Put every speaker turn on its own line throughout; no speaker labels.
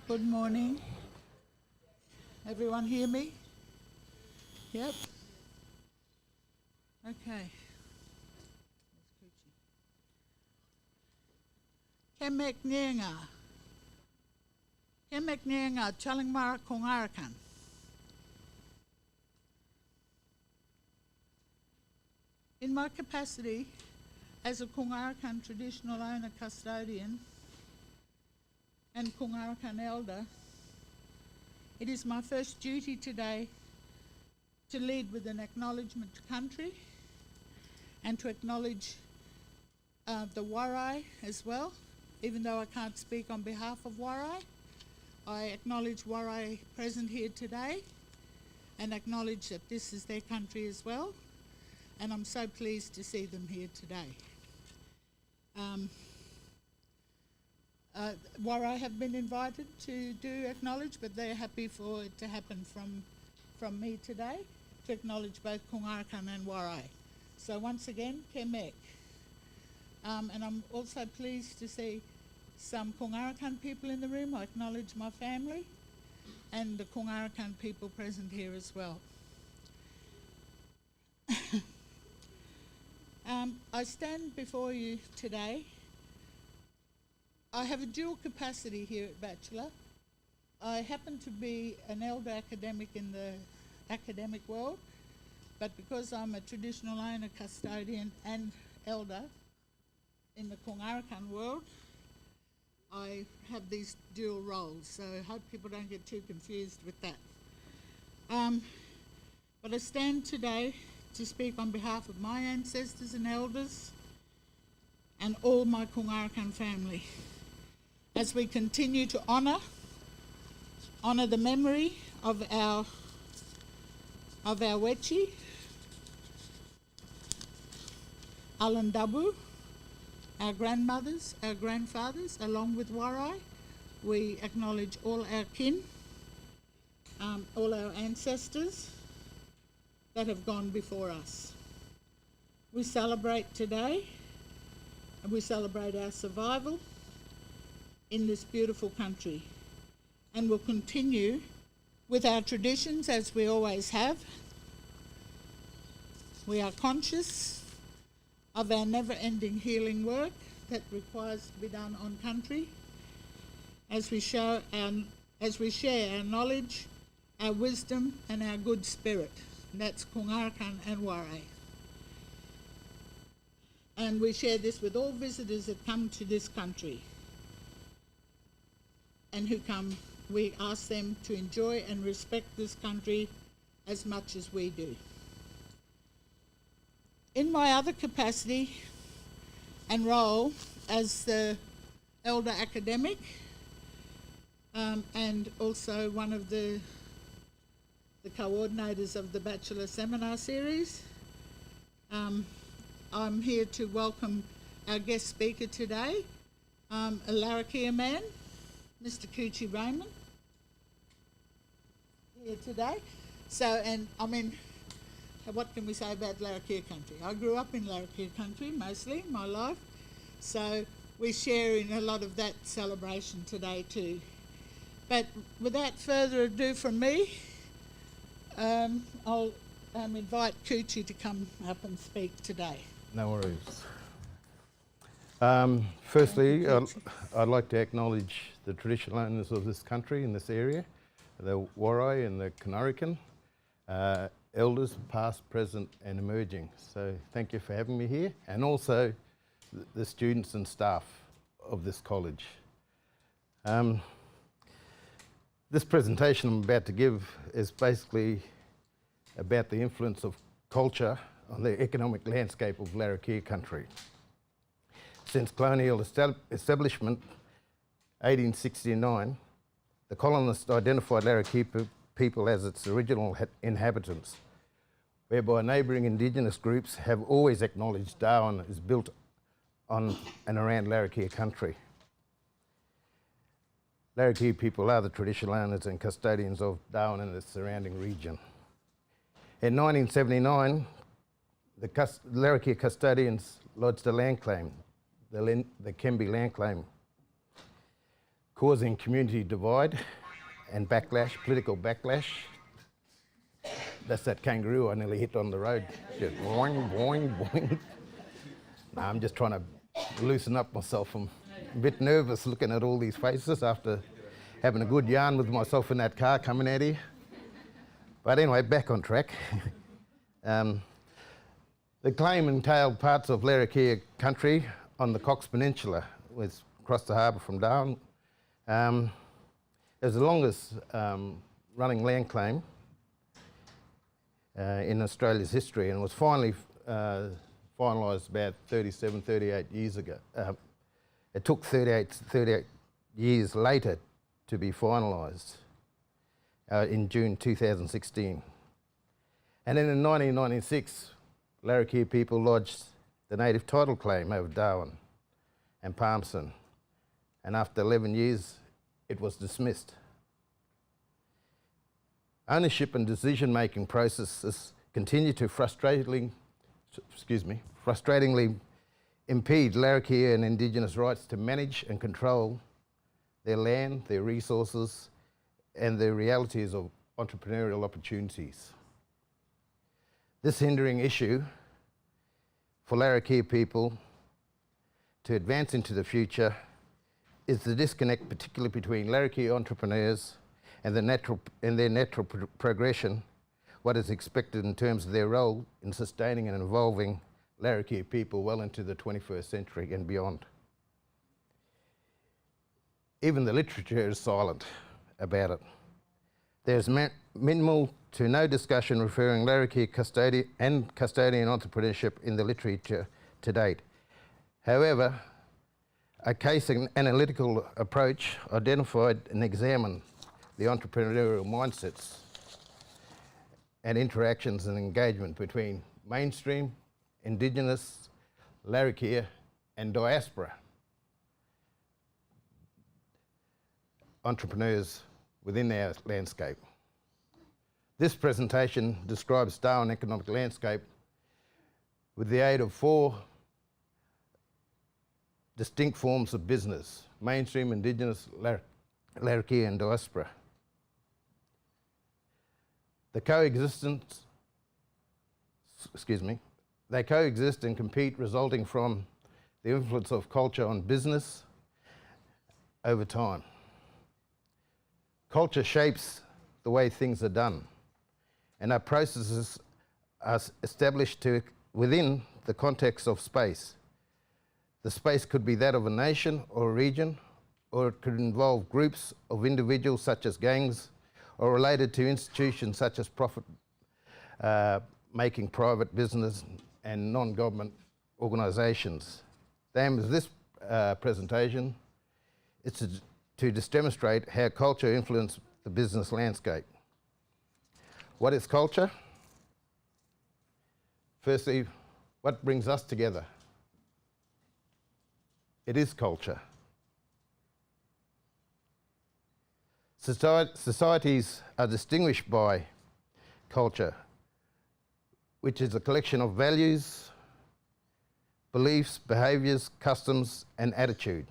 Good morning. Everyone hear me? Yep. Okay. Kemek Nienga. Kemek Nienga, Chalingmara Kongarakan. In my capacity as a Kongarakan traditional owner custodian and Kongarakan elder, it is my first duty today to lead with an acknowledgement to country and to acknowledge the Warai as well. Even though I can't speak on behalf of Warai, I acknowledge Warai present here today and acknowledge that this is their country as well. And I'm so pleased to see them here today. Warai have been invited to do acknowledge, but they're happy for it to happen from me today to acknowledge both Kongarakan and Warai. So once again, Kemek. And I'm also pleased to see some Kongarakan people in the room. I acknowledge my family and the Kongarakan people present here as well. I stand before you today. I have a dual capacity here at Batchelor. I happen to be an elder academic in the academic world, but because I'm a traditional owner, custodian and elder in the Kongarakan world, I have these dual roles, so I hope people don't get too confused with that. But I stand today to speak on behalf of my ancestors and elders and all my Kongarakan family as we continue to honour the memory of our Wechi, Alandabu, our grandmothers, our grandfathers, along with Warai. We acknowledge all our kin, all our ancestors that have gone before us. We celebrate today, and we celebrate our survival in this beautiful country. And we'll continue with our traditions as we always have. We are conscious of our never-ending healing work that requires to be done on country as we share our knowledge, our wisdom and our good spirit. And that's Kongarakan and Warai. And we share this with all visitors that come to this country and who come. We ask them to enjoy and respect this country as much as we do. In my other capacity and role as the elder academic and also one of the coordinators of the Batchelor Seminar Series, I'm here to welcome our guest speaker today, a Larrakia man, Mr. Coochie Raymond, here today. So, and I mean, what can we say about Larrakia country? I grew up in Larrakia country mostly my life, so we share in a lot of that celebration today too. But without further ado from me, I'll invite Coochie to come up and speak today.
No worries. Firstly, I'd like to acknowledge the traditional owners of this country in this area, the Warai and the Kongarakan, elders past, present and emerging. So thank you for having me here, and also the students and staff of this college. This presentation I'm about to give is basically about the influence of culture on the economic landscape of Larrakia country. Since colonial establishment, 1869, the colonists identified Larrakia people as its original inhabitants, whereby neighbouring Indigenous groups have always acknowledged Darwin is built on and around Larrakia country. Larrakia people are the traditional owners and custodians of Darwin and the surrounding region. In 1979, the Larrakia custodians lodged a land claim, the Kembe land claim. causing community divide and backlash, political backlash. That's that kangaroo I nearly hit on the road. Just boing, boing, boing. No, I'm just trying to loosen up myself. I'm a bit nervous looking at all these faces after having a good yarn with myself in that car coming out here. But anyway, back on track. The claim entailed parts of Larrakia country on the Cox Peninsula, was across the harbour from Darwin. It was the longest running land claim in Australia's history, and was finally finalised about 38 years ago. It took 38 years later to be finalised in June 2016. And then in 1996, Larrakia people lodged the native title claim over Darwin and Palmerston, and after 11 years, it was dismissed. Ownership and decision-making processes continue to frustratingly impede Larrakia and Indigenous rights to manage and control their land, their resources, and the realities of entrepreneurial opportunities. This hindering issue for Larrakia people to advance into the future is the disconnect, particularly between Larrakia entrepreneurs and their natural progression, what is expected in terms of their role in sustaining and evolving Larrakia people well into the 21st century and beyond. Even the literature is silent about it. There's minimal to no discussion referring Larrakia custodian entrepreneurship in the literature to date. However, a case and analytical approach identified and examined the entrepreneurial mindsets and interactions and engagement between mainstream, Indigenous, Larrakia and diaspora entrepreneurs within our landscape. This presentation describes Darwin economic landscape with the aid of 4 distinct forms of business: mainstream, Indigenous, Larrakia and diaspora. They coexist and compete, resulting from the influence of culture on business over time. Culture shapes the way things are done, and our processes are established within the context of space. The space could be that of a nation or a region, or it could involve groups of individuals such as gangs, or related to institutions such as profit-making private business and non-government organisations. The aim of this presentation is to demonstrate how culture influences the business landscape. What is culture? Firstly, what brings us together? It is culture. Societies are distinguished by culture, which is a collection of values, beliefs, behaviours, customs and attitude.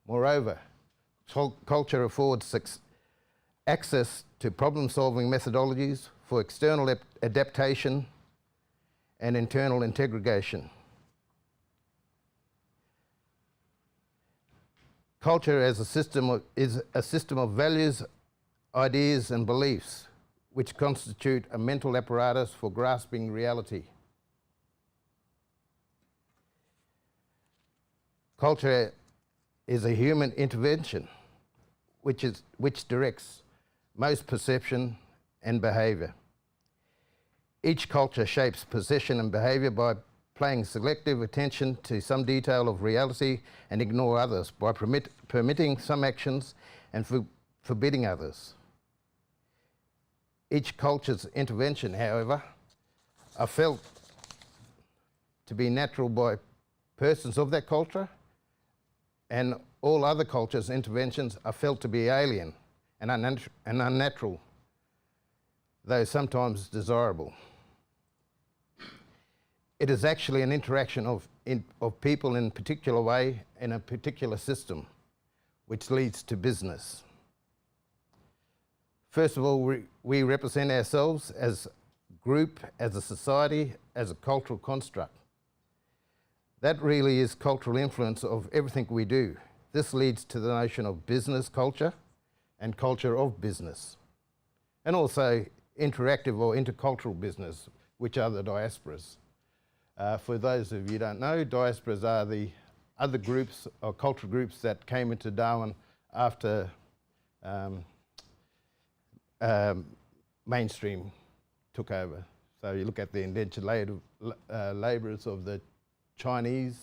Moreover, culture affords access to problem-solving methodologies for external adaptation and internal integration. Culture as is a system of values, ideas and beliefs which constitute a mental apparatus for grasping reality. Culture is a human intervention which directs most perception and behaviour. Each culture shapes perception and behaviour by paying selective attention to some detail of reality and ignore others, by permitting some actions and forbidding others. Each culture's intervention, however, are felt to be natural by persons of that culture, and all other cultures' interventions are felt to be alien and unnatural, though sometimes desirable. It is actually an interaction of people in a particular way in a particular system, which leads to business. First of all, we represent ourselves as a group, as a society, as a cultural construct. That really is cultural influence of everything we do. This leads to the notion of business culture and culture of business, and also interactive or intercultural business, which are the diasporas. For those of you who don't know, diasporas are the other groups or cultural groups that came into Darwin after mainstream took over. So you look at the indentured labourers of the Chinese,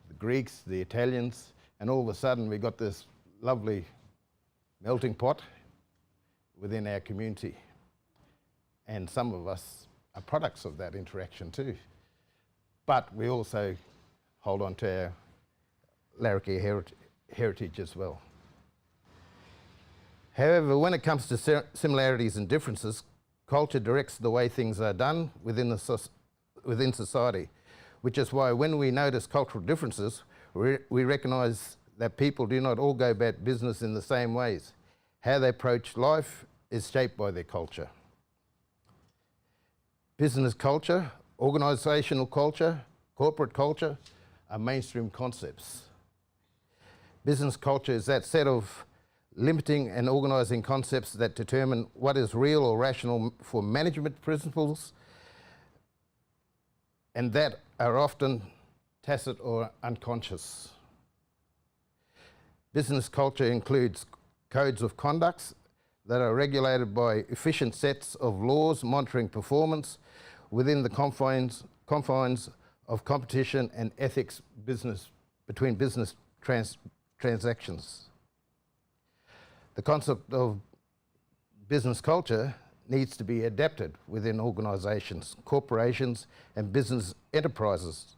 the Greeks, the Italians, and all of a sudden we got this lovely melting pot within our community. And some of us are products of that interaction too. But we also hold on to our Larrakia heritage as well. However, when it comes to similarities and differences, culture directs the way things are done within society, which is why when we notice cultural differences, we recognise that people do not all go about business in the same ways. How they approach life is shaped by their culture. Business culture, organisational culture, corporate culture are mainstream concepts. Business culture is that set of limiting and organising concepts that determine what is real or rational for management principles, and that are often tacit or unconscious. Business culture includes codes of conduct that are regulated by efficient sets of laws monitoring performance within the confines of competition and ethics between business transactions. The concept of business culture needs to be adapted within organisations, corporations and business enterprises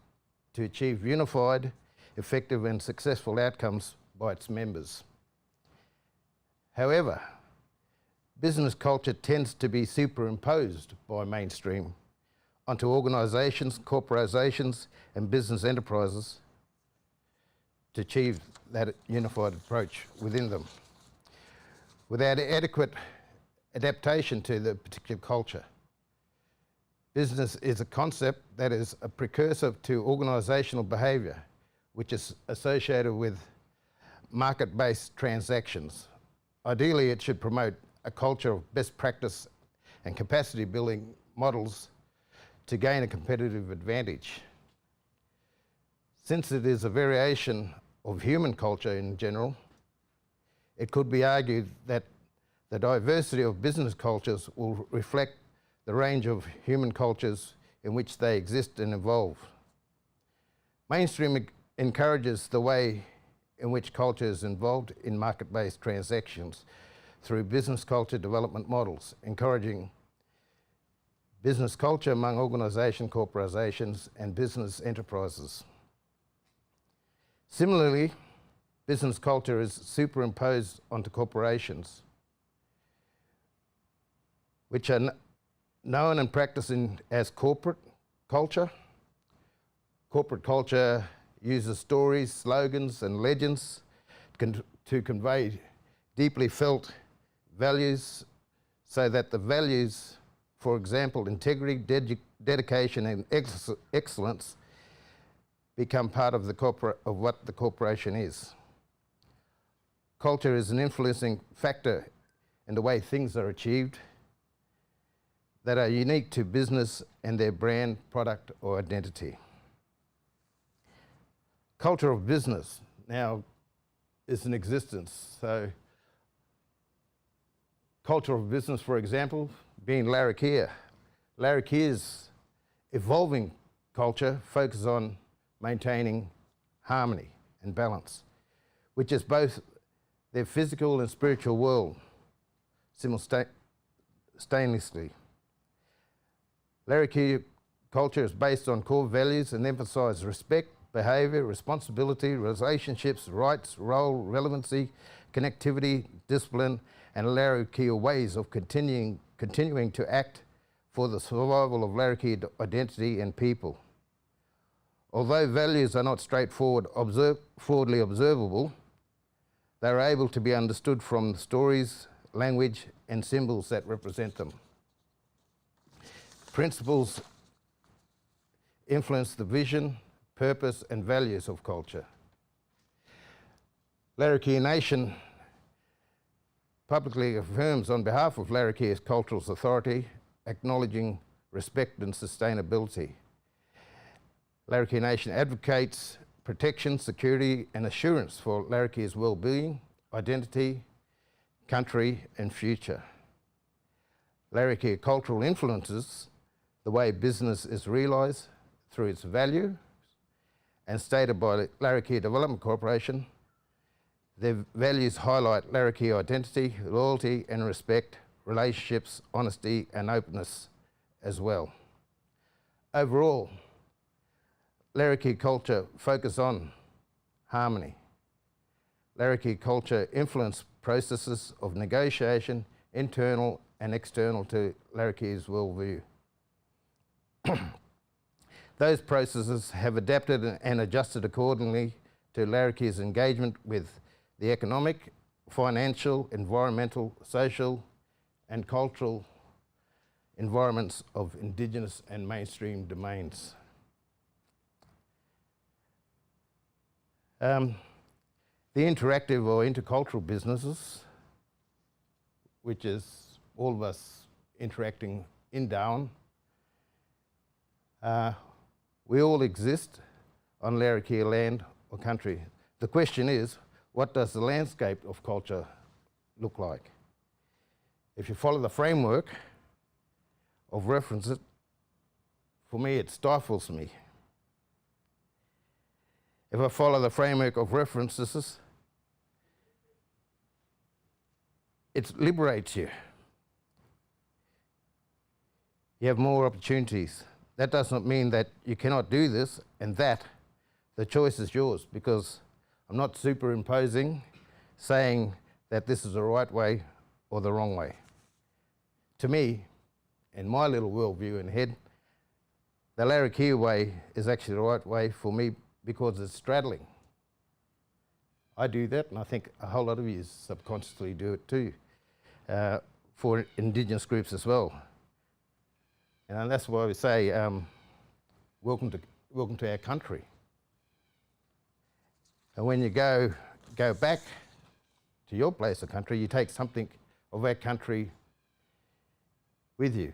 to achieve unified, effective and successful outcomes by its members. However, business culture tends to be superimposed by mainstream onto organisations, corporations and business enterprises to achieve that unified approach within them, without adequate adaptation to the particular culture. Business is a concept that is a precursor to organisational behaviour, which is associated with market-based transactions. Ideally, it should promote a culture of best practice and capacity building models to gain a competitive advantage. Since it is a variation of human culture in general, it could be argued that the diversity of business cultures will reflect the range of human cultures in which they exist and evolve. Mainstream encourages the way in which culture is involved in market-based transactions through business culture development models, encouraging business culture among organisations, corporations and business enterprises. Similarly, business culture is superimposed onto corporations, which are known and practiced as corporate culture. Corporate culture uses stories, slogans and legends to convey deeply felt values, so that the values, for example, integrity, dedication and excellence, become part of what the corporation is. Culture is an influencing factor in the way things are achieved that are unique to business and their brand, product or identity. Culture of business now is in existence. So culture of business, for example, being Larrakia. Larrakia's evolving culture focuses on maintaining harmony and balance, which is both their physical and spiritual world simultaneously. Larrakia culture is based on core values and emphasises respect, behaviour, responsibility, relationships, rights, role, relevancy, connectivity, discipline, and Larrakia ways of continuing to act for the survival of Larrakia identity and people. Although values are not straightforwardly observable, They are able to be understood from the stories, language, and symbols that represent them. Principles influence the vision, purpose, and values of culture. Larrakia Nation publicly affirms on behalf of Larrakia's Cultural Authority, acknowledging respect and sustainability. Larrakia Nation advocates protection, security, and assurance for Larrakia's well-being, identity, country, and future. Larrakia cultural influences the way business is realised through its value, and stated by the Larrakia Development Corporation, their values highlight Larrakia identity, loyalty and respect, relationships, honesty and openness as well. Overall, Larrakia culture focus on harmony. Larrakia culture influence processes of negotiation, internal and external to Larrakia's worldview. Those processes have adapted and adjusted accordingly to Larrakia's engagement with the economic, financial, environmental, social and cultural environments of Indigenous and mainstream domains. The interactive or intercultural businesses, which is all of us interacting in Darwin, we all exist on Larrakia land or country. The question is, what does the landscape of culture look like? If you follow the framework of references, for me it stifles me. If I follow the framework of references, it liberates you. You have more opportunities. That does not mean that you cannot do this and that. The choice is yours, because I'm not superimposing, saying that this is the right way or the wrong way. To me, in my little worldview and head, the Larrakia way is actually the right way for me because it's straddling. I do that, and I think a whole lot of you subconsciously do it too, for Indigenous groups as well. And that's why we say, welcome to our country. And when you go back to your place of country, you take something of our country with you,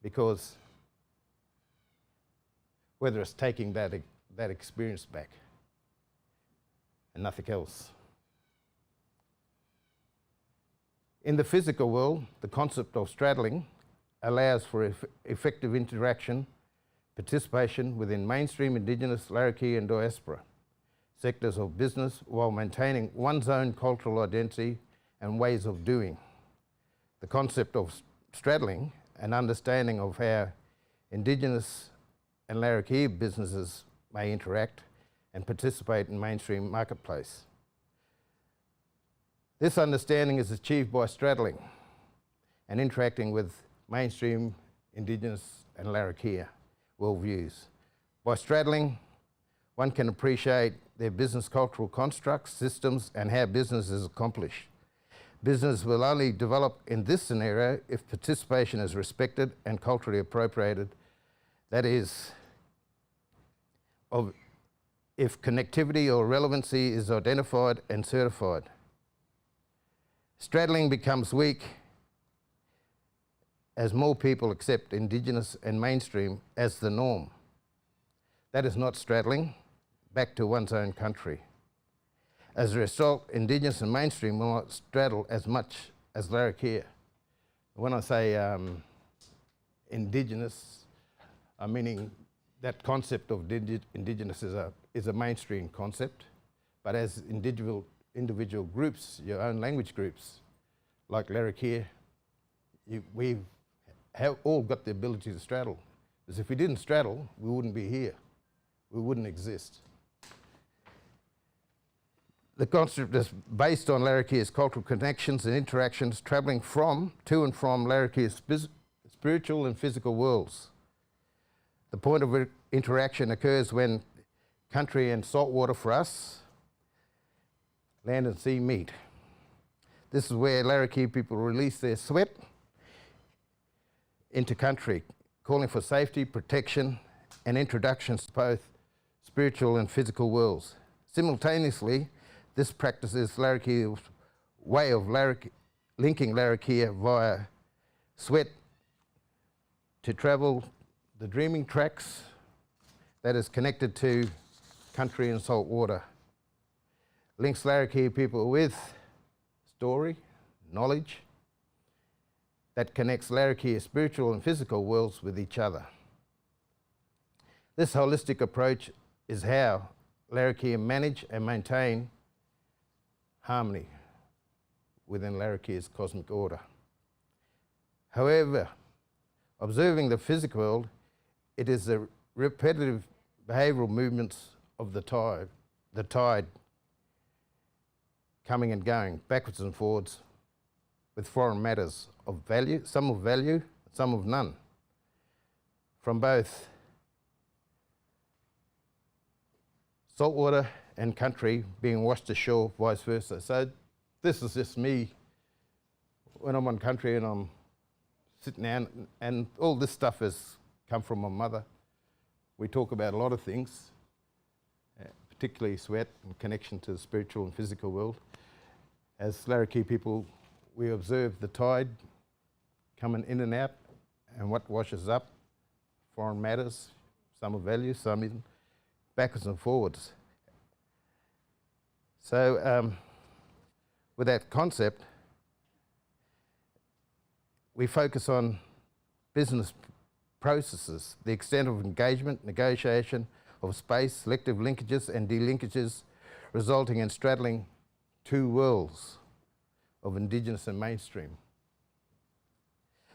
because whether it's taking that experience back and nothing else. In the physical world, the concept of straddling allows for effective interaction, participation within mainstream Indigenous, Larrakia and diaspora sectors of business while maintaining one's own cultural identity and ways of doing. The concept of straddling and understanding of how Indigenous and Larrakia businesses may interact and participate in mainstream marketplace. This understanding is achieved by straddling and interacting with mainstream Indigenous and Larrakia worldviews. By straddling, one can appreciate their business cultural constructs, systems, and how business is accomplished. Business will only develop in this scenario if participation is respected and culturally appropriated. That is, if connectivity or relevancy is identified and certified. Straddling becomes weak as more people accept Indigenous and mainstream as the norm. That is not straddling back to one's own country. As a result, Indigenous and mainstream will not straddle as much as Larrakia. When I say Indigenous, I'm meaning that concept of Indigenous is a mainstream concept, but as individual groups, your own language groups, like Larrakia, we have all got the ability to straddle. Because if we didn't straddle, we wouldn't be here. We wouldn't exist. The concept is based on Larrakia's cultural connections and interactions travelling to and from Larrakia's spiritual and physical worlds. The point of interaction occurs when country and saltwater for us land and sea meet. This is where Larrakia people release their sweat into country, calling for safety, protection, and introductions to both spiritual and physical worlds. Simultaneously, this practice is Larrakia's way of linking Larrakia via sweat to travel the dreaming tracks that is connected to country and salt water. Links Larrakia people with story, knowledge, that connects Larrakia's spiritual and physical worlds with each other. This holistic approach is how Larrakia manage and maintain harmony within Larrakia's cosmic order. However, observing the physical world, it is the repetitive behavioural movements of the tide coming and going, backwards and forwards, with foreign matters of value, some of none, from both saltwater and country being washed ashore, vice versa. So this is just me when I'm on country and I'm sitting down, and all this stuff has come from my mother. We talk about a lot of things, particularly sweat and connection to the spiritual and physical world. As Larrakia people, we observe the tide coming in and out and what washes up, foreign matters, some of value, some in backwards and forwards. So with that concept, we focus on business processes, the extent of engagement, negotiation of space, selective linkages and delinkages, resulting in straddling two worlds of Indigenous and mainstream.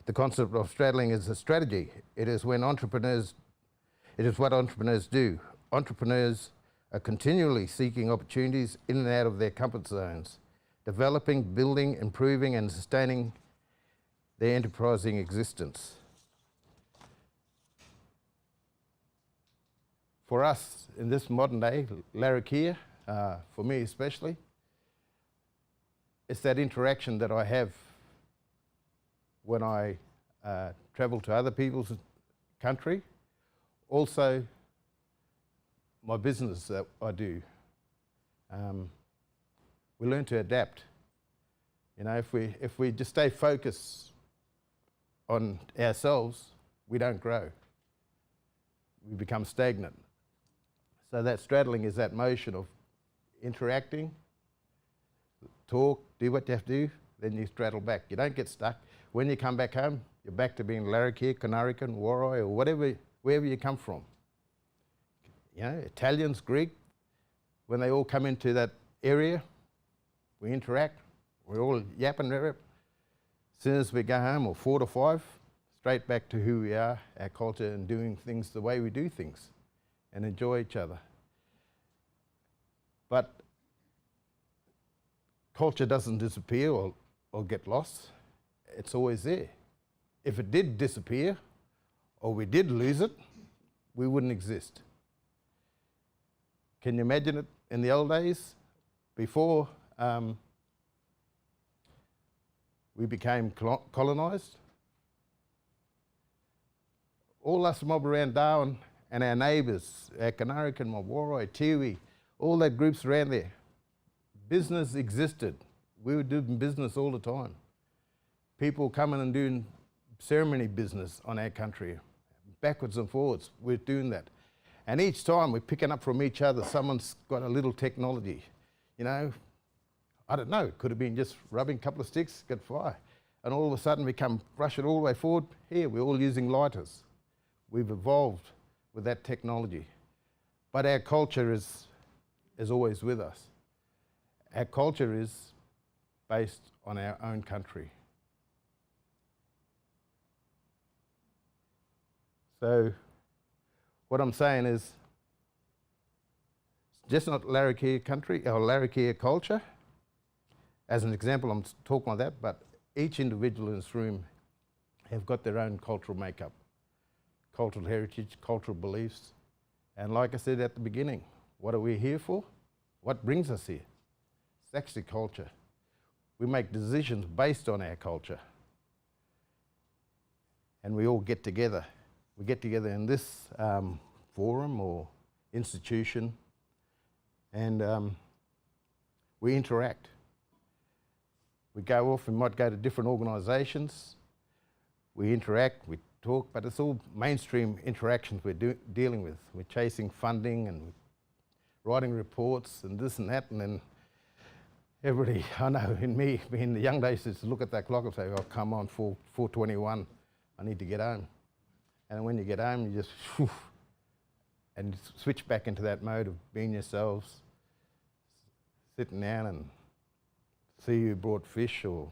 The concept of straddling is a strategy. It is what entrepreneurs do. Entrepreneurs are continually seeking opportunities in and out of their comfort zones, developing, building, improving and sustaining their enterprising existence. For us in this modern day, Larrakia, for me especially, it's that interaction that I have when I travel to other people's country. Also, my business that I do. We learn to adapt. You know, if we just stay focused on ourselves, we don't grow. We become stagnant. So that straddling is that motion of interacting, talk, do what you have to do, then you straddle back. You don't get stuck. When you come back home, you're back to being Larrakia, Kanarikan, Warai, or wherever you come from. You know, Italians, Greek, when they all come into that area, we interact, we're all yapping. As soon as we go home, or 4 to 5, straight back to who we are, our culture, and doing things the way we do things, and enjoy each other. But culture doesn't disappear or get lost. It's always there. If it did disappear, or we did lose it, we wouldn't exist. Can you imagine it in the old days, before we became colonised? All us mob around Darwin and our neighbours, our Kanarikan mob, Warai, Tiwi, all that groups around there, business existed. We were doing business all the time. People coming and doing ceremony business on our country, backwards and forwards, we're doing that. And each time we're picking up from each other, someone's got a little technology. You know, I don't know, it could have been just rubbing a couple of sticks, get fire. And all of a sudden we come rushing all the way forward. Here, we're all using lighters. We've evolved with that technology. But our culture is always with us. Our culture is based on our own country. So what I'm saying is, just not Larrakia country or Larrakia culture. As an example, I'm talking like that, but each individual in this room have got their own cultural makeup, cultural heritage, cultural beliefs. And like I said at the beginning, what are we here for? What brings us here? It's actually culture. We make decisions based on our culture. And we all get together. We get together in this forum or institution, and we interact. We go off, we might go to different organisations, we interact, we talk, but it's all mainstream interactions we're dealing with. We're chasing funding and writing reports and this and that, and then everybody, I know in the young days, used to look at that clock and say, oh, come on, 4:21, I need to get home. And when you get home, you just, whew, and switch back into that mode of being yourselves, sitting down and see who brought fish or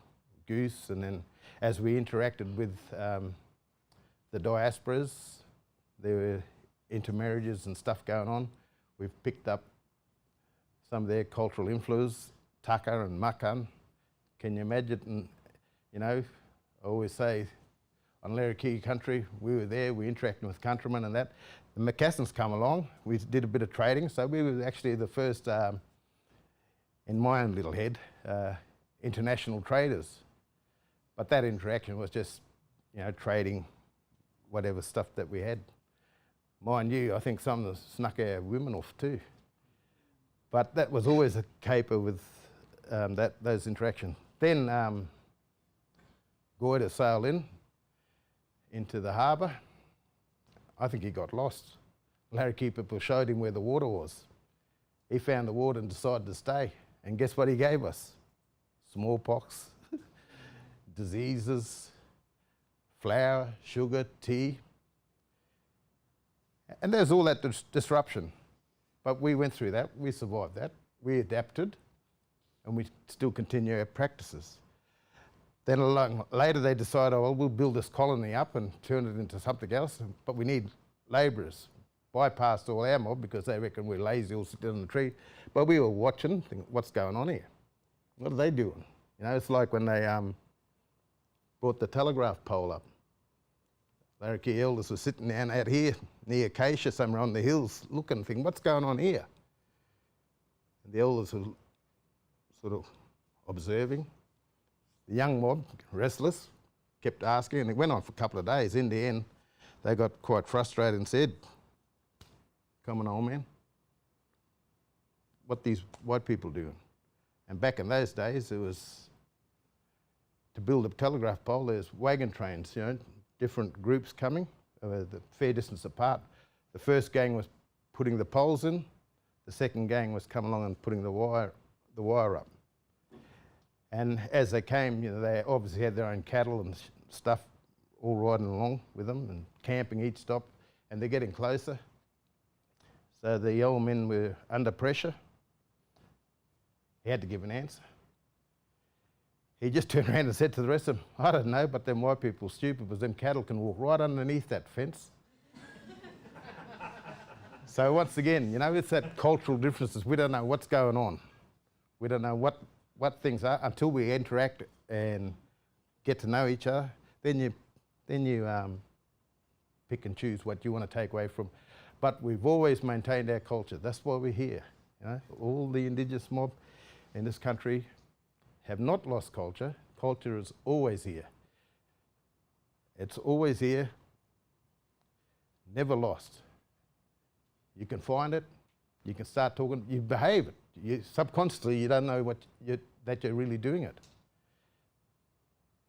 goose. And then as we interacted with the diasporas, there were intermarriages and stuff going on. We've picked up some of their cultural influence, taka and makan. Can you imagine? You know, I always say, on Larrakia country, we were there, we interacted with countrymen and that. The Macassans come along, we did a bit of trading, so we were actually the first, in my own little head, international traders. But that interaction was just, you know, trading whatever stuff that we had. Mind you, I think some of them snuck our women off too. But that was always a caper with those interactions. Then Goida sailed into the harbour. I think he got lost. Larrakia people showed him where the water was. He found the water and decided to stay. And guess what he gave us? Smallpox, diseases, flour, sugar, tea. And there's all that disruption. But we went through that, we survived that, we adapted, and we still continue our practices. Then later they decided, oh, well, we'll build this colony up and turn it into something else, but we need labourers. Bypassed all our mob because they reckon we're lazy, all sitting on the tree. But we were watching, thinking, what's going on here? What are they doing? You know, it's like when they brought the telegraph pole up. Larrakia elders were sitting down out here near Acacia, somewhere on the hills, looking, thinking, what's going on here? And the elders were sort of observing. The young mob, restless, kept asking, and it went on for a couple of days. In the end, they got quite frustrated and said, come on, old man, what these white people doing? And back in those days, it was, to build a telegraph pole, there's wagon trains, you know, different groups coming, the fair distance apart. The first gang was putting the poles in, the second gang was coming along and putting the wire up. And as they came, you know, they obviously had their own cattle and stuff all riding along with them and camping each stop, and they're getting closer. So the old men were under pressure. He had to give an answer. He just turned around and said to the rest of them, I don't know, but them white people are stupid because them cattle can walk right underneath that fence. So once again, you know, it's that cultural differences. We don't know what's going on. We don't know what things are until we interact and get to know each other. Then you pick and choose what you want to take away from. But we've always maintained our culture. That's why we're here. You know, all the indigenous mob in this country have not lost culture. Culture is always here. It's always here, never lost. You can find it, you can start talking, you behave it. Subconsciously, you don't know that you're really doing it.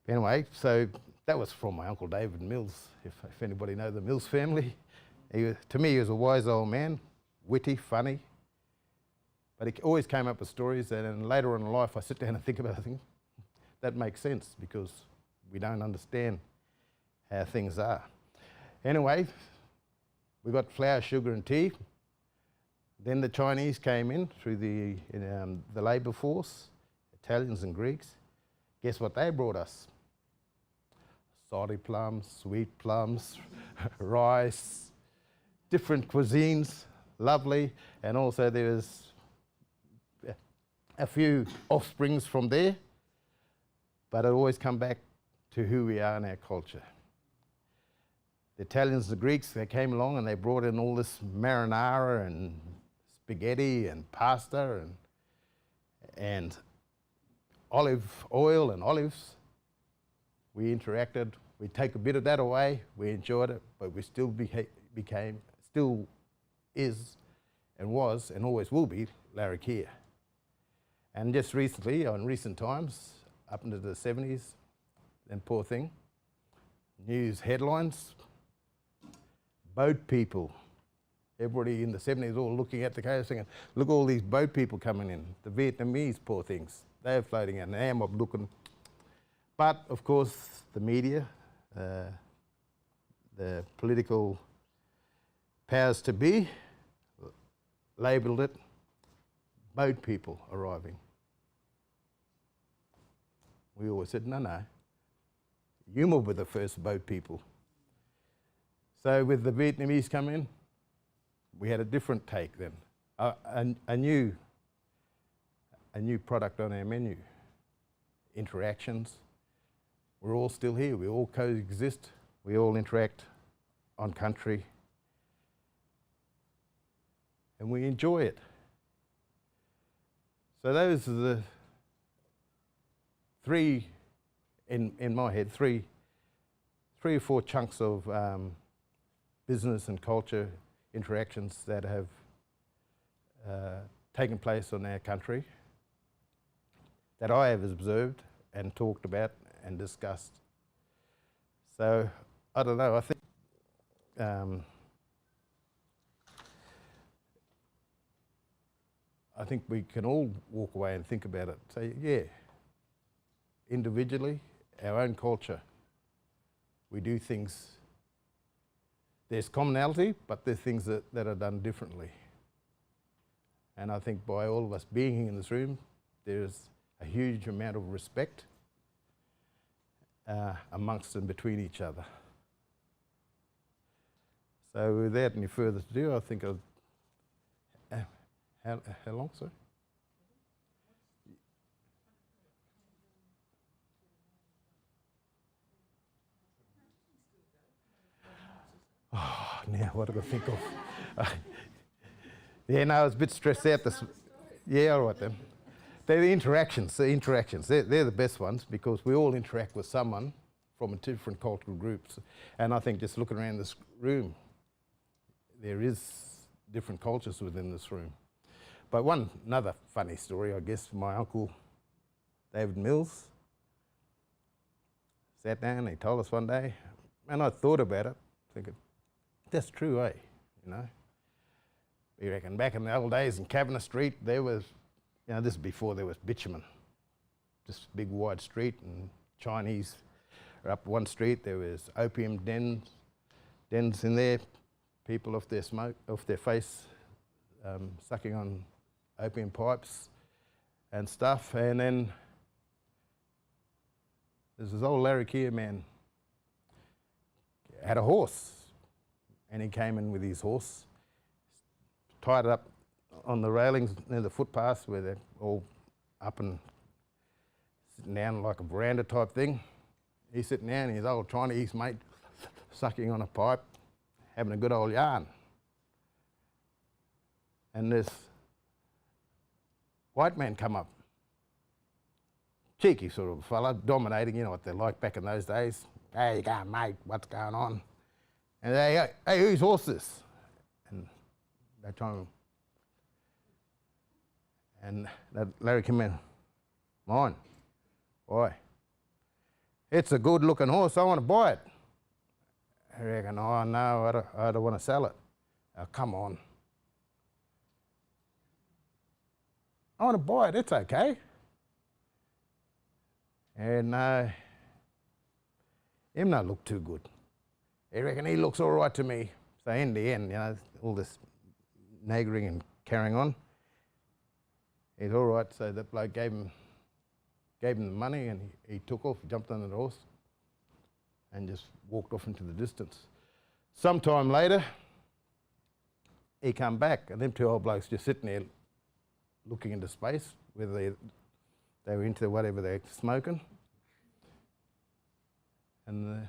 Anyway, so that was from my Uncle David Mills, if anybody knows the Mills family. To me, he was a wise old man, witty, funny, but he always came up with stories, and then later on in life I sit down and think about things. That makes sense because we don't understand how things are. Anyway, we got flour, sugar and tea. Then the Chinese came in through the labour force, Italians and Greeks. Guess what they brought us? Salty plums, sweet plums, rice, different cuisines, lovely, and also there was a few offsprings from there, but it always come back to who we are in our culture. The Italians, the Greeks, they came along and they brought in all this marinara and spaghetti and pasta, and olive oil and olives. We interacted. We take a bit of that away. We enjoyed it, but we still still is, and was, and always will be Larrakia. And just recently, in recent times, up into the 70s, then poor thing, news headlines, boat people. Everybody in the 70s all looking at the coast thinking, look, all these boat people coming in. The Vietnamese, poor things, they're floating in. And I'm looking. But of course, the media, the political powers to be, labelled it boat people arriving. We always said, no, you were the first boat people. So with the Vietnamese come in, we had a different take then, a new product on our menu. Interactions. We're all still here. We all coexist. We all interact on country, and we enjoy it. So those are the three, in my head, three or four chunks of business and culture interactions that have taken place on our country that I have observed and talked about and discussed. So I don't know, I think we can all walk away and think about it. Say, yeah, individually, our own culture, we do things. There's commonality, but there's things that are done differently. And I think by all of us being in this room, there's a huge amount of respect amongst and between each other. So without any further ado, I think I'll... how long, sir? Oh, now what have I got to think of? Yeah, no, I was a bit stressed out. Yeah, all right then. They're the interactions. They're the best ones because we all interact with someone from different cultural groups. And I think just looking around this room, there is different cultures within this room. But another funny story, I guess, my uncle, David Mills, sat down and he told us one day, and I thought about it, thinking, that's true, eh? You know, we reckon back in the old days in Kavanagh Street, there was, you know, this is before there was bitumen, just big wide street, and Chinese are up one street. There was opium dens in there, people off their smoke, off their face, sucking on opium pipes and stuff. And then there's this old Larrakia man, had a horse. And he came in with his horse, tied it up on the railings near the footpaths where they're all up and sitting down like a veranda type thing. He's sitting down, his old Chinese mate sucking on a pipe, having a good old yarn. And this white man come up, cheeky sort of fella, dominating, you know what they're like back in those days. Hey, you going, mate, what's going on? And they, hey, whose horse is this? And they told him. And Larry came in, mine. Why? It's a good looking horse, I want to buy it. I reckon, oh no, I don't want to sell it. Oh, come on. I want to buy it, it's okay. And him not look too good. I reckon he looks all right to me. So in the end, you know, all this nagging and carrying on, he's all right. So that bloke gave him the money, and he took off, jumped on the horse, and just walked off into the distance. Sometime later, he come back, and them two old blokes just sitting there looking into space, whether they were into whatever they're smoking. And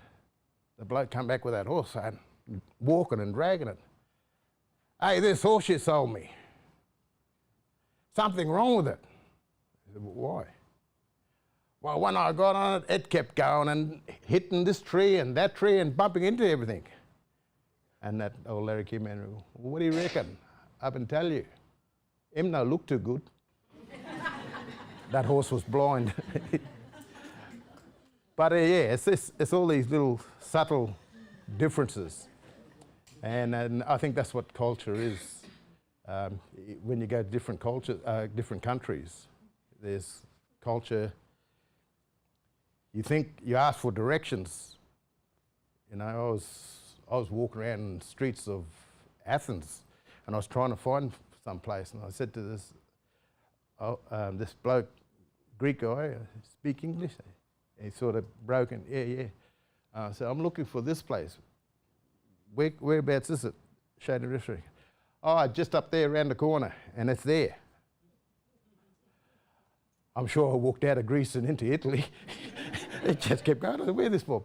the bloke come back with that horse, and walking and dragging it. Hey, this horse you sold me. Something wrong with it. Why? Well, when I got on it, it kept going and hitting this tree and that tree and bumping into everything. And that old Larrakia man, well, what do you reckon? Up and tell you. Him no look too good. That horse was blind. But yeah, it's all these little subtle differences. And I think that's what culture is. When you go to different different countries, there's culture. You think you ask for directions. You know, I was walking around the streets of Athens, and I was trying to find some place, and I said to this bloke, Greek guy, speak English. He sort of broken, yeah. So I'm looking for this place. Whereabouts is it? Shady Restaurant. Oh, just up there around the corner, and it's there. I'm sure I walked out of Greece and into Italy. It just kept going. I said, where's this for?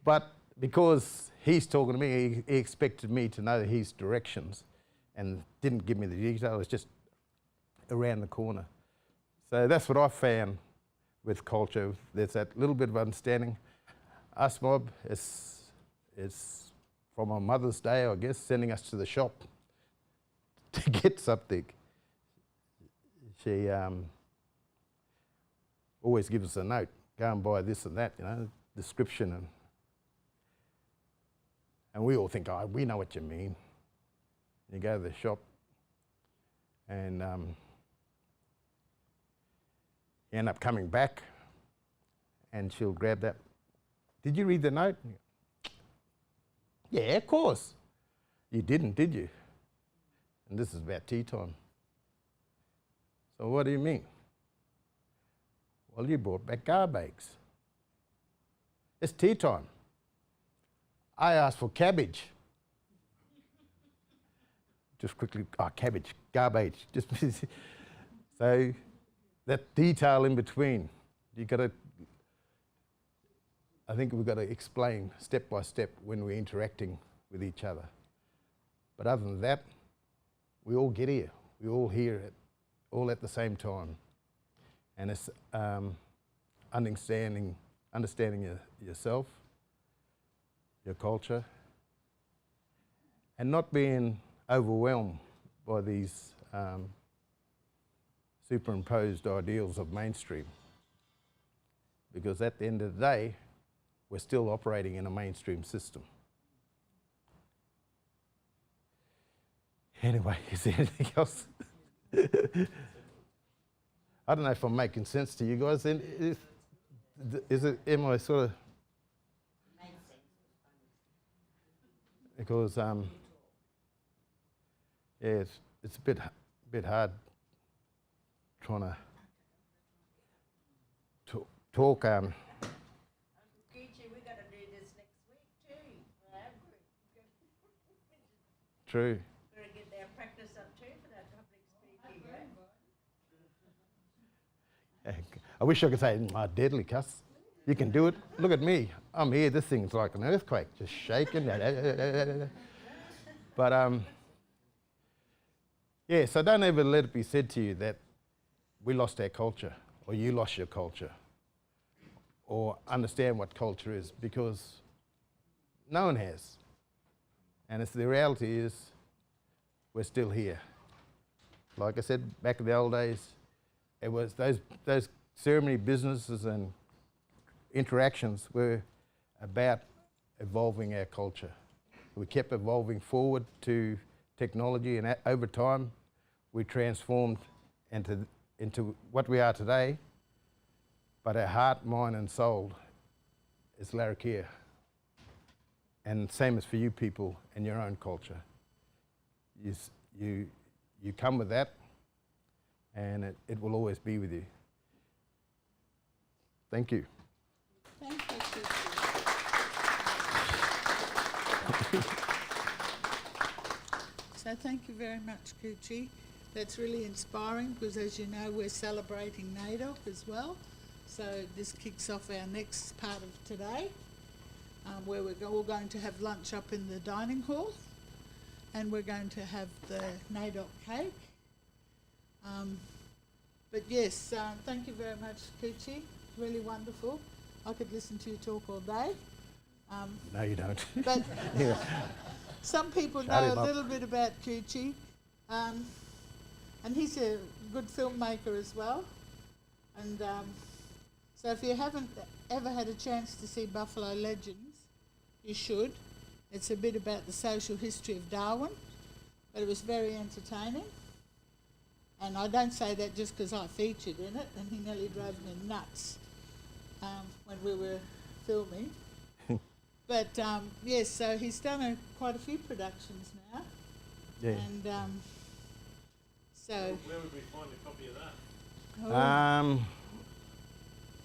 But because he's talking to me, he expected me to know his directions and didn't give me the detail. It was just around the corner. So that's what I found with culture. There's that little bit of understanding. Us mob is from our Mother's Day, I guess, sending us to the shop to get something. She always gives us a note, go and buy this and that, you know, description. And we all think, oh, we know what you mean. You go to the shop and you end up coming back and she'll grab that. Did you read the note? Yeah, of course. You didn't, did you? And this is about tea time. So what do you mean? Well, you brought back garbage. It's tea time. I asked for cabbage. Just quickly, cabbage, garbage. Just so that detail in between, I think we've got to explain step by step when we're interacting with each other. But other than that, we all get here. We all hear it, all at the same time. And it's understanding yourself, your culture, and not being overwhelmed by these superimposed ideals of mainstream. Because at the end of the day, we're still operating in a mainstream system. Anyway, is there anything else? I don't know if I'm making sense to you guys. Am I sort of? Makes sense. Because yeah, it's a bit hard trying to talk.
Gucci, we got to do this next week too.
True.
Got to get their practice up too for that public speaking.
I wish I could say, deadly cuss. You can do it. Look at me. I'm here. This thing's like an earthquake, just shaking. But yeah, so don't ever let it be said to you that we lost our culture or you lost your culture or understand what culture is, because no one has. And the reality is we're still here. Like I said, back in the old days, it was those ceremony businesses and interactions were about evolving our culture. We kept evolving forward to technology, and over time we transformed into what we are today. But our heart, mind and soul is Larrakia. And same as for you people and your own culture. You come with that, and it will always be with you. Thank you.
Thank you, Kuchi. So thank you very much, Kuchi. That's really inspiring because, as you know, we're celebrating NAIDOC as well. So this kicks off our next part of today, where we're all going to have lunch up in the dining hall, and we're going to have the NAIDOC cake. But yes, thank you very much, Coochie. Really wonderful. I could listen to you talk all day.
No, you don't.
But
Yeah.
some people
Shut
know
him
a
up.
little bit about Coochie. And he's a good filmmaker as well. And so if you haven't ever had a chance to see Buffalo Legends, you should. It's a bit about the social history of Darwin, but it was very entertaining. And I don't say that just because I featured in it, and he nearly drove me nuts when we were filming. But yes, so he's done quite a few productions now.
Yeah.
And so...
Where would we find a copy of that?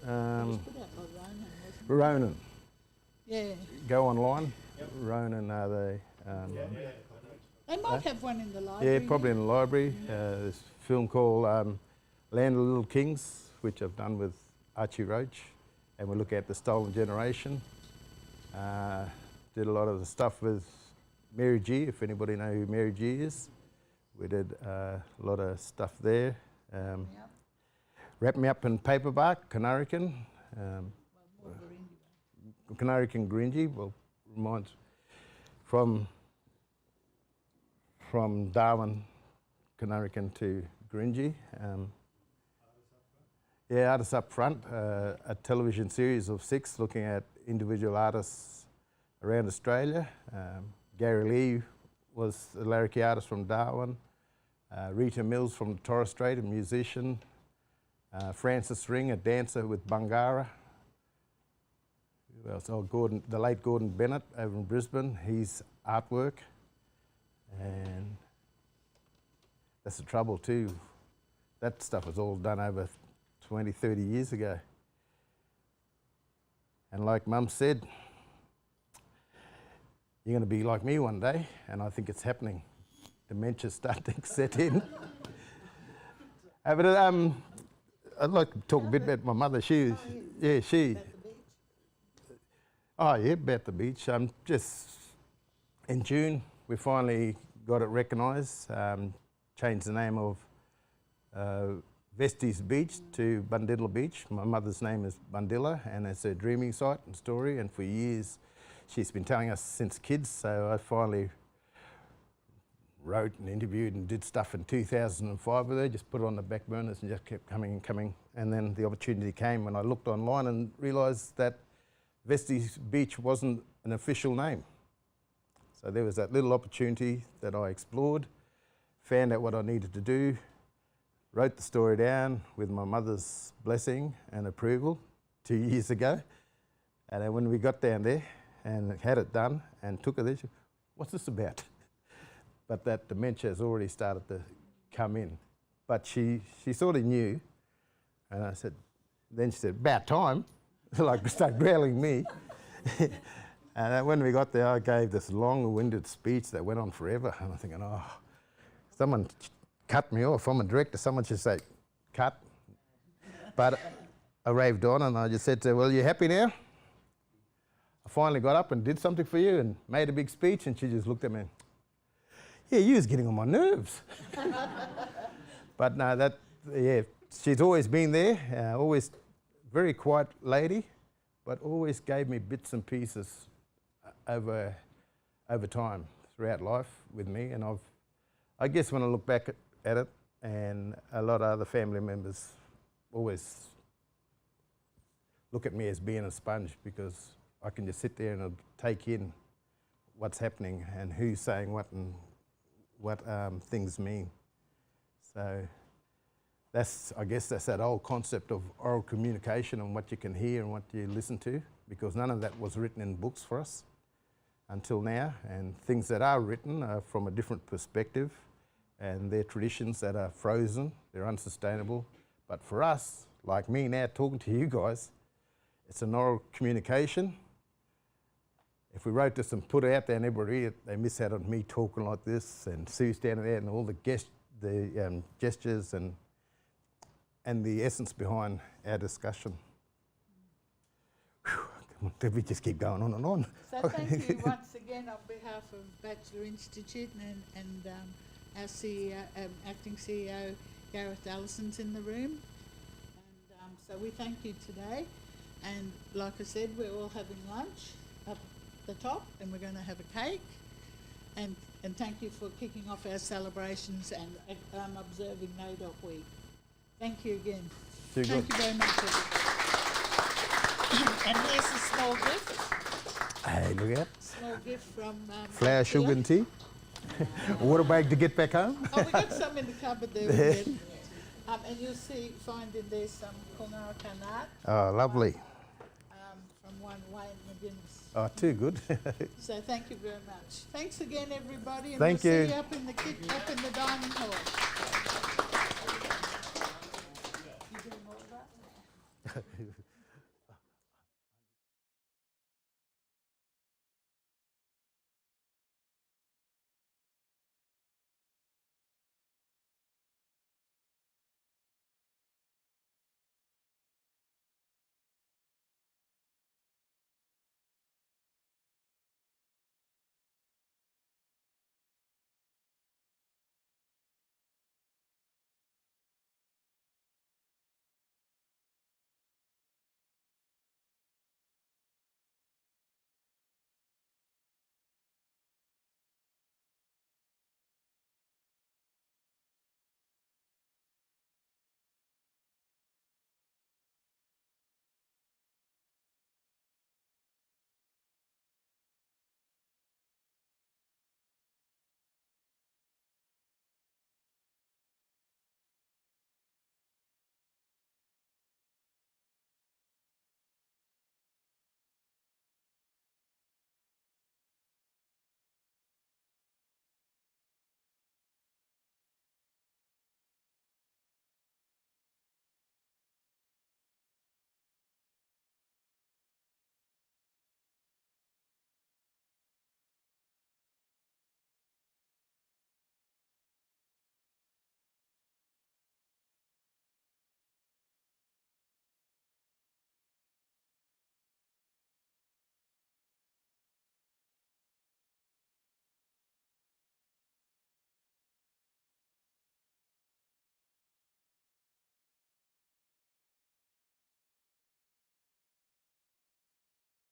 Oh, it was put out by Ronan, wasn't it?
Ronan.
Yeah.
Go online.
Yep.
Ronan are they?
They might have one in the library.
Yeah, probably in the library. There's a film called Land of Little Kings, which I've done with Archie Roach, and we look at the stolen generation. Did a lot of the stuff with Mary G, if anybody know who Mary G is. We did a lot of stuff there.
Yep.
Wrap Me Up in Paperback, Canarican.
Well, more Burundi.
Canarican Gringy, well, reminds from Darwin, Canarican to Gringy. Yeah, Artists Up Front, a television series of 6 looking at individual artists around Australia. Gary Lee was a Larrakia artist from Darwin. Rita Mills from the Torres Strait, a musician. Francis Ring, a dancer with Bangara. Who else? Oh, the late Gordon Bennett over in Brisbane, his artwork. And that's the trouble too. That stuff was all done over 20, 30 years ago. And like Mum said, you're going to be like me one day, and I think it's happening. Dementia's starting to set in. But I'd like to talk a bit about my mother. She. Oh yeah, about the beach. Just in June, we finally got it recognised. Changed the name of Vesties Beach to Bundilla Beach. My mother's name is Bundilla, and it's a dreaming site and story. And for years, she's been telling us since kids. So I finally wrote and interviewed and did stuff in 2005 with her. Just put it on the back burners and just kept coming and coming. And then the opportunity came when I looked online and realised that Vesties Beach wasn't an official name. So there was that little opportunity that I explored, found out what I needed to do, wrote the story down with my mother's blessing and approval 2 years ago. And then when we got down there and had it done and took it there, she said, "What's this about?" But that dementia has already started to come in. But she sort of knew. And I said, then she said, "About time," like started growling me. And when we got there, I gave this long-winded speech that went on forever. And I'm thinking, oh, someone cut me off. I'm a director. Someone should say, cut. But I raved on and I just said to her, "Well, you happy now? I finally got up and did something for you and made a big speech." And she just looked at me. "Yeah, you was getting on my nerves." But no, she's always been there, always very quiet lady, but always gave me bits and pieces over time throughout life with me. And I guess when I look back at it, and a lot of other family members always look at me as being a sponge, because I can just sit there and I'll take in what's happening and who's saying what and what things mean. So I guess that's that old concept of oral communication and what you can hear and what you listen to, because none of that was written in books for us until now, and things that are written are from a different perspective, and they're traditions that are frozen, they're unsustainable. But for us, like me now talking to you guys, it's an oral communication. If we wrote this and put it out there and everybody read it, they miss out on me talking like this and Sue standing there and all the gestures and the essence behind our discussion. Whew, did we just keep going on and on?
So thank you once again on behalf of Batchelor Institute and our CEO, acting CEO, Gareth Allison's in the room. And so we thank you today. And like I said, we're all having lunch up the top, and we're going to have a cake. And thank you for kicking off our celebrations and observing NAIDOC Week. Thank you again.
Thank
Thank you very much, everybody. And here's a small gift.
Hey, look at that.
Small gift from
Flour,
Batchelor.
sugar and tea. Water bag to get back home.
Oh, we got some in the cupboard there. We did. And you'll find in there some Kungara art
Oh, lovely.
from one Wayne McGuinness.
Oh, too good.
So thank you very much. Thanks again, everybody, and
Thank
we'll
you.
see you up in the dining hall.